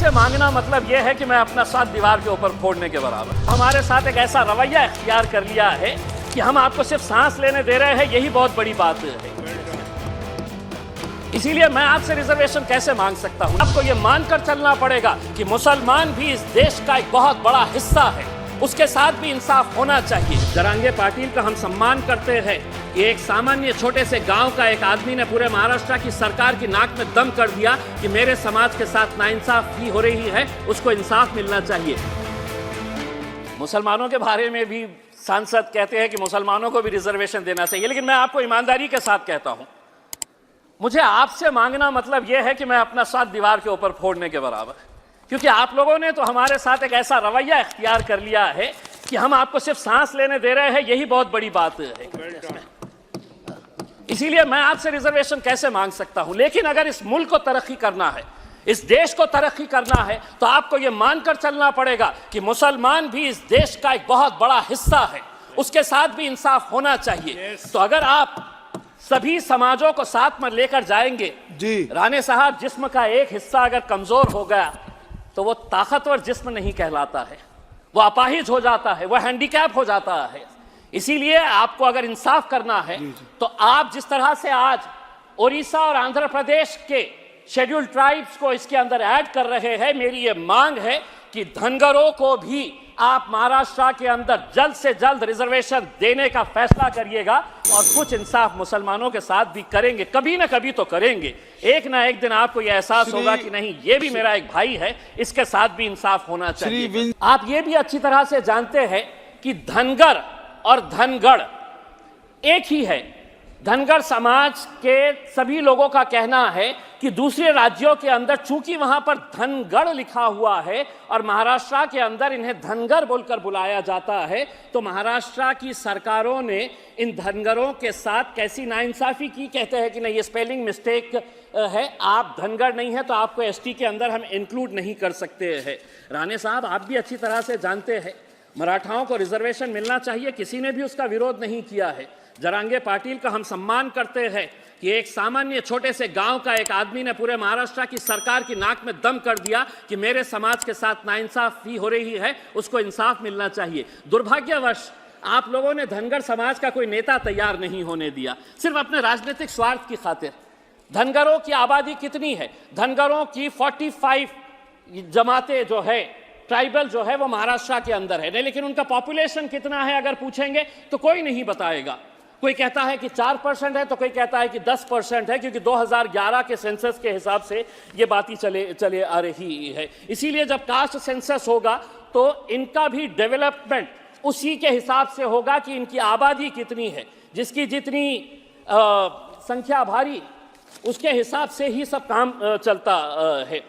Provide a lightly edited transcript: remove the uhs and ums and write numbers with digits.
आपसे मांगना मतलब यह है कि मैं अपना साथ दीवार के ऊपर फोड़ने के बराबर। हमारे साथ एक ऐसा रवैया इख्तियार कर लिया है कि हम आपको सिर्फ सांस लेने दे रहे हैं, यही बहुत बड़ी बात है। इसीलिए मैं आपसे रिजर्वेशन कैसे मांग सकता हूं? आपको यह मानकर चलना पड़ेगा कि मुसलमान भी इस देश का एक बहुत बड़ा हिस्सा है, उसके साथ भी इंसाफ होना चाहिए। जरांगे पाटिल का हम सम्मान करते हैं कि एक सामान्य छोटे से गांव का एक आदमी ने पूरे महाराष्ट्र की सरकार की नाक में दम कर दिया कि मेरे समाज के साथ नाइंसाफी हो रही है, उसको इंसाफ मिलना चाहिए। मुसलमानों के बारे में भी सांसद कहते हैं कि मुसलमानों को भी रिजर्वेशन देना चाहिए, लेकिन मैं आपको ईमानदारी के साथ कहता हूं, मुझे आपसे मांगना मतलब यह है कि मैं अपना साथ दीवार के ऊपर फोड़ने के बराबर, क्योंकि आप लोगों ने तो हमारे साथ एक ऐसा रवैया इख्तियार कर लिया है कि हम आपको सिर्फ सांस लेने दे रहे हैं, यही बहुत बड़ी बात है। इसीलिए मैं आपसे रिजर्वेशन कैसे मांग सकता हूं? लेकिन अगर इस मुल्क को तरक्की करना है, इस देश को तरक्की करना है, तो आपको यह मानकर चलना पड़ेगा कि मुसलमान भी इस देश का एक बहुत बड़ा हिस्सा है, उसके साथ भी इंसाफ होना चाहिए। तो अगर आप सभी समाजों को साथ में लेकर जाएंगे जी। राणे साहब, जिस्म का एक हिस्सा अगर कमजोर हो गया तो वो ताकतवर जिस्म नहीं कहलाता है, वो अपाहिज हो जाता है, वो हैंडीकैप हो जाता है। इसीलिए आपको अगर इंसाफ करना है तो आप जिस तरह से आज ओडिशा और आंध्र प्रदेश के शेड्यूल्ड ट्राइब्स को इसके अंदर ऐड कर रहे हैं, मेरी ये मांग है कि धनगरों को भी आप महाराष्ट्र के अंदर जल्द से जल्द रिजर्वेशन देने का फैसला करिएगा, और कुछ इंसाफ मुसलमानों के साथ भी करेंगे, कभी ना कभी तो करेंगे। एक ना एक दिन आपको यह एहसास होगा कि नहीं, ये भी मेरा एक भाई है, इसके साथ भी इंसाफ होना चाहिए। आप ये भी अच्छी तरह से जानते हैं कि धनगर और धनगढ़ एक ही है। धनगर समाज के सभी लोगों का कहना है कि दूसरे राज्यों के अंदर चूंकि वहां पर धनगढ़ लिखा हुआ है और महाराष्ट्र के अंदर इन्हें धनगर बोलकर बुलाया जाता है, तो महाराष्ट्र की सरकारों ने इन धनगरों के साथ कैसी नाइंसाफी की। कहते हैं कि नहीं, ये स्पेलिंग मिस्टेक है, आप धनगर नहीं है तो आपको एसटी के अंदर हम इंक्लूड नहीं कर सकते हैं। राणे साहब, आप भी अच्छी तरह से जानते हैं मराठाओं को रिजर्वेशन मिलना चाहिए, किसी ने भी उसका विरोध नहीं किया है। जरांगे पाटिल का हम सम्मान करते हैं कि एक सामान्य छोटे से गांव का एक आदमी ने पूरे महाराष्ट्र की सरकार की नाक में दम कर दिया कि मेरे समाज के साथ नाइंसाफी हो रही है, उसको इंसाफ मिलना चाहिए। दुर्भाग्यवश आप लोगों ने धनगर समाज का कोई नेता तैयार नहीं होने दिया, सिर्फ अपने राजनीतिक स्वार्थ की खातिर। धनगरों की आबादी कितनी है? धनगरों की 45 जमातें जो है, ट्राइबल जो है, वो महाराष्ट्र के अंदर है, लेकिन उनका पॉपुलेशन कितना है अगर पूछेंगे तो कोई नहीं बताएगा। कोई कहता है कि 4% है, तो कोई कहता है कि 10% है, क्योंकि 2011 के सेंसस के हिसाब से ये बातें चले आ रही है। इसीलिए जब कास्ट सेंसस होगा तो इनका भी डेवलपमेंट उसी के हिसाब से होगा कि इनकी आबादी कितनी है, जिसकी जितनी संख्या भारी, उसके हिसाब से ही सब काम चलता है।